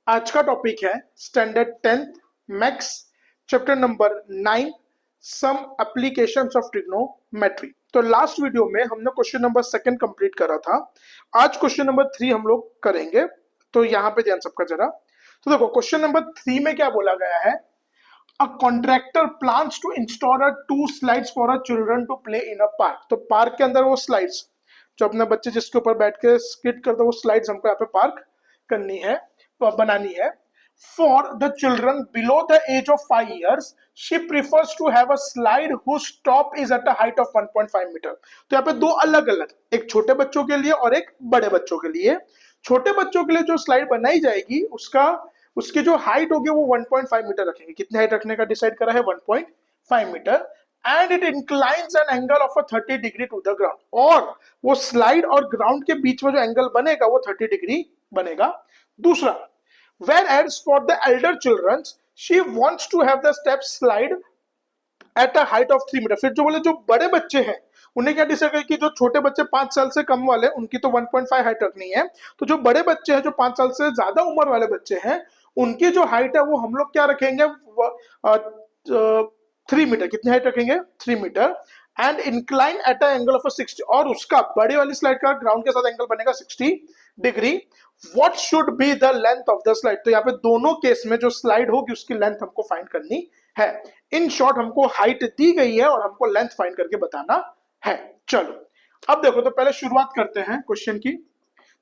आज का टॉपिक है standard 10th maths chapter number 9 some applications of trigonometry. तो लास्ट वीडियो में हमने क्वेश्चन नंबर 2 कंप्लीट करा था। आज क्वेश्चन नंबर 3 हम लोग करेंगे। तो यहाँ पे ध्यान सबका जरा। तो देखो क्वेश्चन नंबर 3 में क्या बोला गया है, a contractor plans to install a 2 slides for a children to play in a park. तो पार्क के अंदर वो स्लाइड्स जो अपने बच्चे जिसके ऊपर बैठ के स्किट करते हैं वो स्लाइड्स हमको यहाँ पे पार्क करनी है, बनानी है। For the children below the age of 5 years she prefers to have a slide whose top is at a height of 1.5 metre. तो यहाँ पे दो अलग अलग, एक छोटे बच्चों के लिए और एक बड़े बच्चों के लिए। छोटे बच्चों के लिए जो स्लाइड बनाई जाएगी उसकी जो हाइट होगी वो 1.5 मीटर रखेंगे। कितने हाइट रखने का डिसाइड करा है, 1.5 metre. And it inclines an angle of 30 degree to the ground. और वो स्लाइड और ग्राउंड के बीच में जो एंगल बनेगा वो 30 डिग्री बनेगा। दूसरा, whereas for the elder children she wants to have the step slide at a height of 3 metre. फिर जो बोले जो बड़े बच्चे हैं उन्हें क्या डिसाइड कि जो छोटे बच्चे 5 साल से कम वाले उनकी तो 1.5 हाइट रखनी है। तो जो बड़े बच्चे हैं जो 5 साल से ज्यादा उम्र वाले बच्चे हैं उनकी जो हाइट है वो हम लोग क्या रखेंगे, 3 मीटर। कितनी हाइट रखेंगे, 3 metre. And incline at a angle of 60। और उसका बड़ी वाली स्लाइड का ग्राउंड के साथ एंगल बनेगा 60 degree. What should be the length of the slide. तो यहाँ पे दोनों केस में जो स्लाइड होगी उसकी लेंथ हमको फाइंड करनी है। इन शॉर्ट हमको हाइट दी गई है और हमको लेंथ फाइंड करके बताना है। चलो अब देखो, तो पहले शुरुआत करते हैं क्वेश्चन की।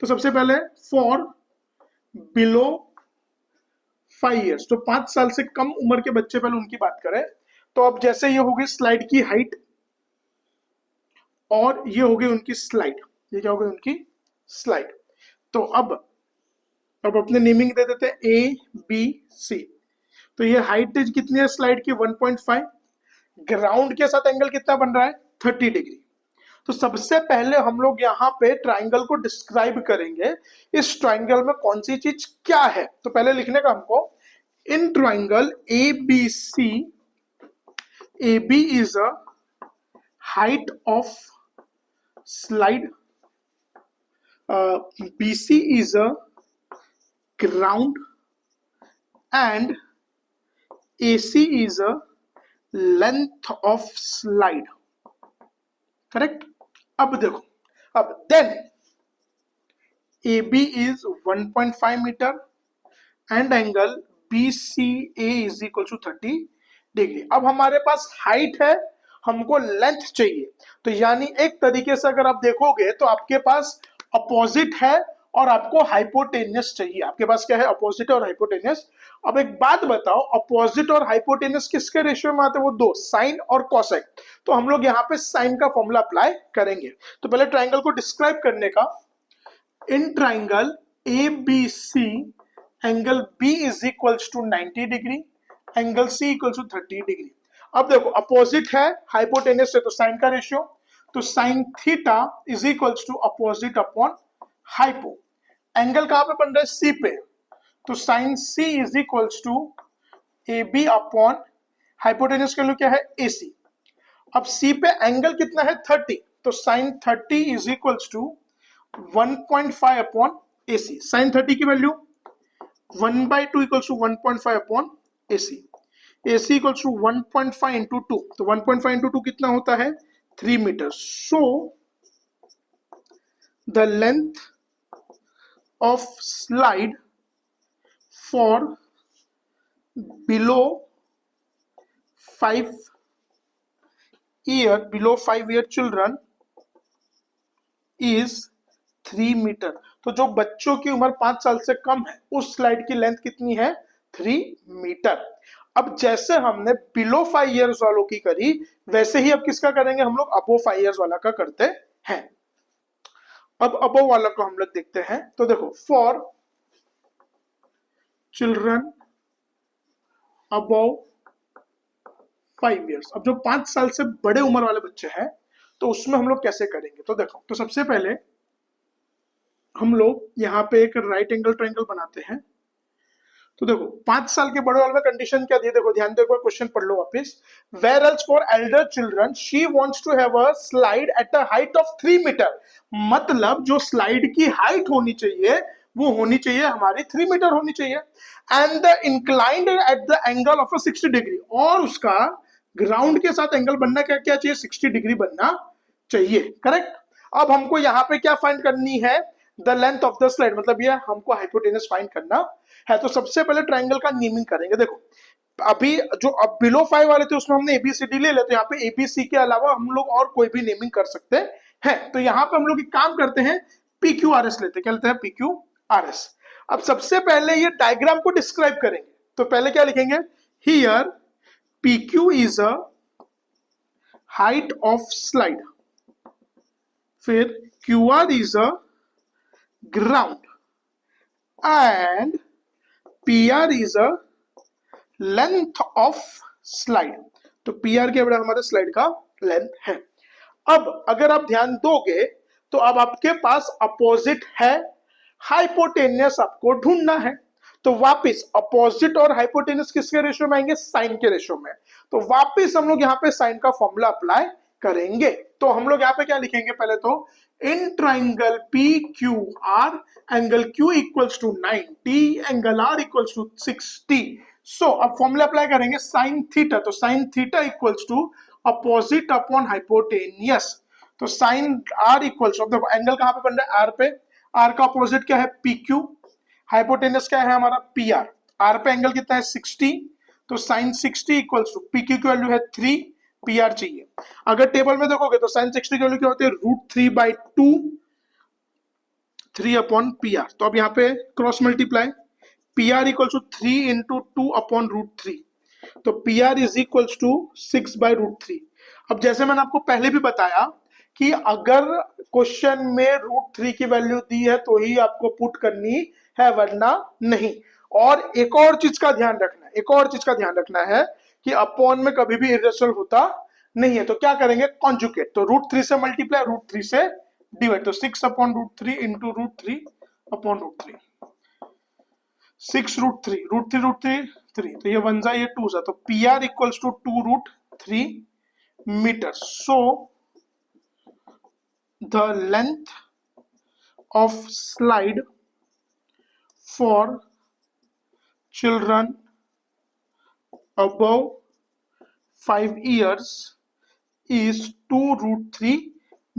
तो सबसे पहले फॉर बिलो 5 years, तो 5 साल से कम उम्र के बच्चे, पहले उनकी बात करें। तो अब जैसे ये होगी स्लाइड की हाइट और ये होगी उनकी स्लाइड, ये क्या होगी उनकी स्लाइड। तो अब अपने नेमिंग दे देते हैं ए बी सी। तो ये हाइट कितनी है स्लाइड की, 1.5। ग्राउंड के साथ एंगल कितना बन रहा है, 30 डिग्री। तो सबसे पहले हम लोग यहाँ पे ट्राइंगल को डिस्क्राइब करेंगे। इस ट्राइंगल में कौन सी चीज क्या है, तो पहले लिखने का हमको, in triangle A B C, A B is a height of slide, BC is a ground and AC is a length of slide, correct। अब देखो, अब then AB is 1.5 metre and angle BCA is equal to 30 degree. अब हमारे पास height है, हमको length चाहिए। तो यानी एक तरीके से अगर आप देखोगे तो आपके पास अपोजिट है और आपको हाइपोटेनियस चाहिए। आपके पास क्या है, अपोजिट और हाइपोटेनियस। अब एक बात बताओ, अपोजिट और हाइपोटेनियस किसके रेशियो में आते हैं, वो दो, साइन और कोसेक। तो हम लोग यहाँ पे साइन का फॉर्मूला अप्लाई करेंगे। तो पहले ट्राइंगल को डिस्क्राइब करने का, in triangle A B C angle B is equals to 90 degree, angle C equals to 30 degree. अब देखो अपोजिट है हाइपोटेनस से, तो साइन का रेशियो, तो sine theta is equals to opposite upon hypo. Angle कहां पे बन रहा है, सी पे, तो sine C is equals to A B upon hypotenuse के लिए क्या है, ए सी। अब सी पे एंगल कितना है, 30, तो sine 30 is equals to 1.5 upon A C. Sine 30 की value 1/2 equals to 1.5 upon A C. AC equals to 1.5 into 2, तो 1.5 इंटू 2 कितना होता है, 3 metre. So the length of slide for below 5 year children is 3 metre. तो जो बच्चों की उम्र 5 साल से कम है उस स्लाइड की लेंथ कितनी है, 3 मीटर। अब जैसे हमने बिलो 5 years वालों की करी वैसे ही अब किसका करेंगे हम लोग, अबो 5 years वाला का करते हैं। अब अबो वाला को हम लोग देखते हैं। तो देखो, फॉर चिल्ड्रन अबव 5 years, अब जो 5 साल से बड़े उम्र वाले बच्चे हैं तो उसमें हम लोग कैसे करेंगे। तो देखो, तो सबसे पहले हम लोग यहाँ पे एक राइट एंगल ट्रायंगल बनाते हैं। तो देखो 5 साल के बड़े वाले में कंडीशन क्या दी, देखो ध्यान दो, एक बार क्वेश्चन पढ़ लो वापस। Whereas for elder children she wants to have a slide at a height of 3 metre. मतलब जो स्लाइड की हाइट होनी चाहिए वो होनी चाहिए हमारी 3 मीटर होनी चाहिए। And the inclined at the angle of 60 degree, और उसका ग्राउंड के साथ एंगल बनना क्या क्या चाहिए, 60 डिग्री बनना चाहिए, करेक्ट। अब हमको यहाँ पे क्या फाइंड करनी है, the length of the slide, मतलब ये हमको हाइपोटेनस फाइंड करना है। तो सबसे पहले ट्राइंगल का नेमिंग करेंगे। देखो अभी जो अब बिलो 5 वाले थे उसमें हमने एबीसीडी ले लिया, तो यहाँ पे एबीसी के अलावा हम लोग और कोई भी नेमिंग कर सकते हैं। तो यहाँ पे हम लोग एक काम करते हैं, PQRS लेते हैं। क्या लेते हैं, PQRS। अब सबसे पहले ये डायग्राम को डिस्क्राइब करेंगे, तो पहले क्या लिखेंगे, here PQ is a height of slide, फिर QR is a ground and PR is a length of slide. तो PR के बड़ा हमारे स्लाइड का लेंथ है। अब अगर आप ध्यान दोगे तो अब आपके पास अपोजिट है, हाइपोटेनियस आपको ढूंढना है। तो वापिस अपोजिट और हाइपोटेनियस किसके रेशियो में आएंगे, साइन के रेशियो में। तो वापिस हम लोग यहाँ पे साइन का फॉर्मूला अप्लाई करेंगे। तो हम लोग यहाँ पे क्या लिखेंगे, पहले तो in triangle PQR angle Q equals to 90, angle R equals to 60। So अब फॉर्मूला अप्लाई करेंगे साइन थीटा, तो sine theta equals to opposite upon hypotenuse. तो साइन R इक्वल्स टू, देखो एंगल कहां पे बन रहा है, R पे, R का अपोजिट क्या है PQ, हाइपोटेनियस क्या है हमारा PR, R पे एंगल कितना है 60, तो साइन 60 इक्वल्स टू PQ की वैल्यू है 3, PR चाहिए। अगर टेबल में देखोगे तो साइन 60 की वैल्यू क्या होती है, √3/2, 3 अपॉन PR। तो अब यहाँ पे cross multiply, PR equals to 3 into 2 upon √3, तो PR इज इक्वल्स टू 6/√3। अब जैसे मैंने आपको पहले भी बताया कि अगर क्वेश्चन में √3 की वैल्यू दी है तो ही आपको पुट करनी है, वरना नहीं। और एक और चीज का ध्यान रखना है, एक और चीज का ध्यान रखना है कि अपॉन में कभी भी इरेशनल होता नहीं है। तो क्या करेंगे, कॉन्जुगेट, तो √3 से मल्टीप्लाई, √3 से डिवाइड, तो 6 अपॉन √3 इंटू √3 अपॉन √3, 6 √3, √3 3, तो ये 1 जा ये 2 जा, तो PR equals to 2√3 metre. So the length of slide for children above 5 years is 2√3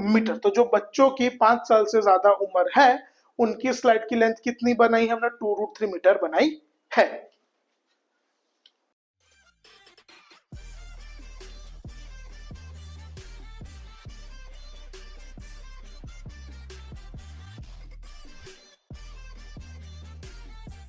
metre. तो जो बच्चों की 5 साल से ज्यादा उम्र है उनकी स्लाइड की लेंथ कितनी बनाई हमने, 2√3 मीटर बनाई है।